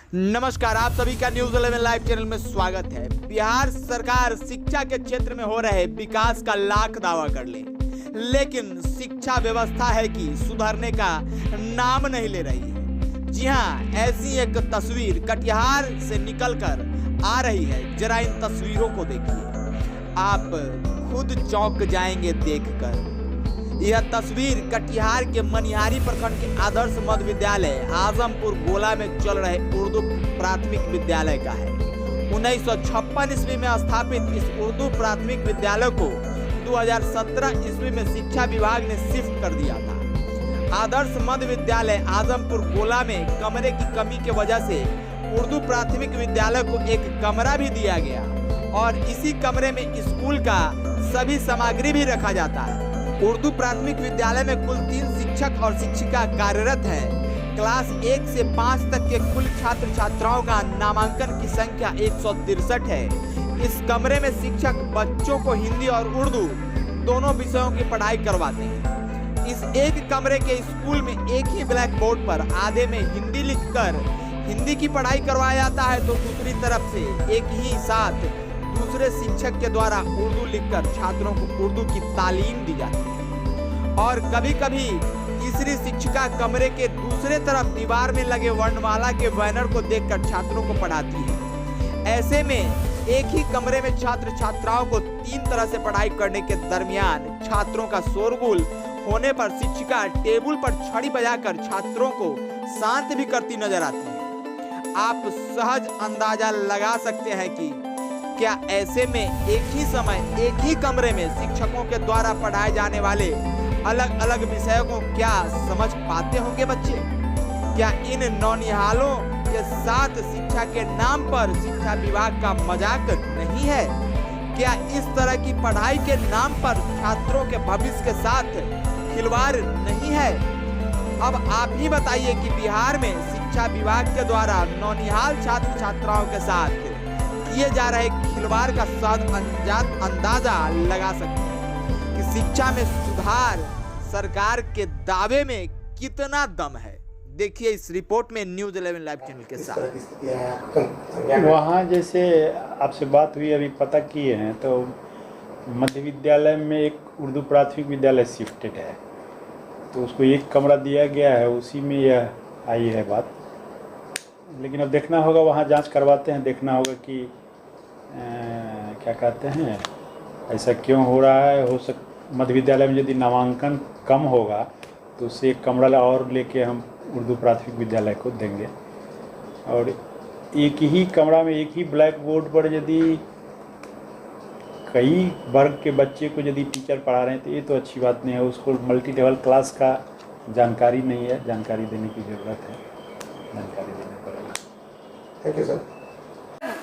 नमस्कार, आप सभी का न्यूज 11 लाइव चैनल में स्वागत है। बिहार सरकार शिक्षा के क्षेत्र में हो रहे विकास का लाख दावा कर ले, लेकिन शिक्षा व्यवस्था है कि सुधरने का नाम नहीं ले रही है। जी हां, ऐसी एक तस्वीर कटिहार से निकलकर आ रही है। जरा इन तस्वीरों को देखिए, आप खुद चौंक जाएंगे देखकर। यह तस्वीर कटिहार के मनिहारी प्रखंड के आदर्श मध्य विद्यालय आजमपुर गोला में चल रहे उर्दू प्राथमिक विद्यालय का है। 1956 ईस्वी में स्थापित इस उर्दू प्राथमिक विद्यालय को 2017 ईस्वी में शिक्षा विभाग ने शिफ्ट कर दिया था। आदर्श मध्य विद्यालय आजमपुर गोला में कमरे की कमी की वजह से उर्दू प्राथमिक विद्यालय को एक कमरा भी दिया गया और इसी कमरे में स्कूल का सभी सामग्री भी रखा जाता है। उर्दू प्राथमिक विद्यालय में कुल 3 शिक्षक और शिक्षिका कार्यरत हैं। क्लास 1 से 5 तक के कुल छात्र छात्राओं का नामांकन की संख्या 163 है। इस कमरे में शिक्षक बच्चों को हिंदी और उर्दू दोनों विषयों की पढ़ाई करवाते हैं। इस एक कमरे के स्कूल में एक ही ब्लैक बोर्ड पर आधे में हिंदी लिखकर हिंदी की पढ़ाई करवाया जाता है, तो दूसरी तरफ से एक ही साथ दूसरे शिक्षक के द्वारा उर्दू लिखकर छात्रों को उर्दू की तालीम दी जाती है। और कभी कभी तीसरी शिक्षिका कमरे के दूसरे तरफ दीवार में लगे वर्णमाला के बैनर को देखकर छात्रों को पढ़ाती है। ऐसे में एक ही कमरे में छात्र छात्राओं को 3 तरह से पढ़ाई करने के दरमियान छात्रों का शोरगुल होने पर शिक्षिका टेबल पर छड़ी बजाकर छात्रों को शांत भी करती नजर आती है। आप सहज अंदाजा लगा सकते हैं कि क्या ऐसे में एक ही समय एक ही कमरे में शिक्षकों के द्वारा पढ़ाए जाने वाले अलग अलग विषयों को क्या समझ पाते होंगे बच्चे? क्या इन नौनिहालों के साथ शिक्षा के नाम पर शिक्षा विभाग का मजाक नहीं है? क्या इस तरह की पढ़ाई के नाम पर छात्रों के भविष्य के साथ खिलवाड़ नहीं है? अब आप ही बताइए कि बिहार में शिक्षा विभाग के द्वारा नौनिहाल छात्र छात्राओं के साथ किए जा रहे खिलवाड़ का अंदाजा लगा सकते हैं कि शिक्षा में सुधार सरकार के दावे में कितना दम है। देखिए इस रिपोर्ट में न्यूज 11 लाइव चैनल के साथ। वहाँ जैसे आपसे बात हुई, अभी पता किए हैं तो मध्य विद्यालय में एक उर्दू प्राथमिक विद्यालय शिफ्टेड है, तो उसको एक कमरा दिया गया है, उसी में यह आई है बात। लेकिन अब देखना होगा, वहाँ जांच करवाते हैं, देखना होगा कि क्या कहते हैं ऐसा क्यों हो रहा है। मध्य विद्यालय में यदि नामांकन कम होगा तो उससे एक कमरा और लेके हम उर्दू प्राथमिक विद्यालय को देंगे। और एक ही कमरा में एक ही ब्लैक बोर्ड पर यदि कई वर्ग के बच्चे को यदि टीचर पढ़ा रहे हैं तो ये तो अच्छी बात नहीं है। उसको मल्टी लेवल क्लास का जानकारी नहीं है, जानकारी देने की ज़रूरत है, जानकारी देना पड़ेगा। Thank you sir.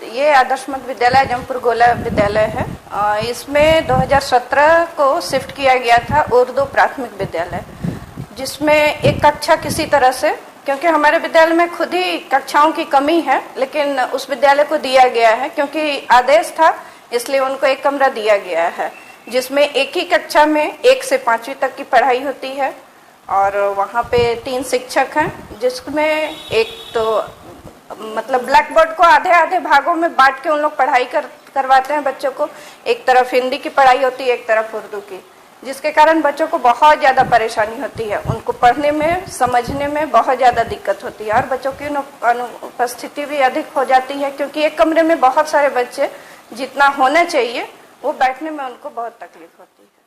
ये आदर्श मध्य विद्यालय आजमपुर गोला विद्यालय है। इसमें 2017 को शिफ्ट किया गया था उर्दू प्राथमिक विद्यालय, जिसमें एक कक्षा किसी तरह से, क्योंकि हमारे विद्यालय में खुद ही कक्षाओं की कमी है, लेकिन उस विद्यालय को दिया गया है क्योंकि आदेश था, इसलिए उनको एक कमरा दिया गया है जिसमें एक ही कक्षा में 1 से 5वीं तक की पढ़ाई होती है। और वहाँ पे 3 शिक्षक हैं, जिसमें एक तो मतलब ब्लैक बोर्ड को आधे आधे भागों में बांट के उन लोग पढ़ाई करवाते हैं बच्चों को। एक तरफ हिंदी की पढ़ाई होती है, एक तरफ उर्दू की, जिसके कारण बच्चों को बहुत ज़्यादा परेशानी होती है। उनको पढ़ने में समझने में बहुत ज़्यादा दिक्कत होती है और बच्चों की अनुपस्थिति भी अधिक हो जाती है, क्योंकि एक कमरे में बहुत सारे बच्चे जितना होना चाहिए वो बैठने में उनको बहुत तकलीफ होती है।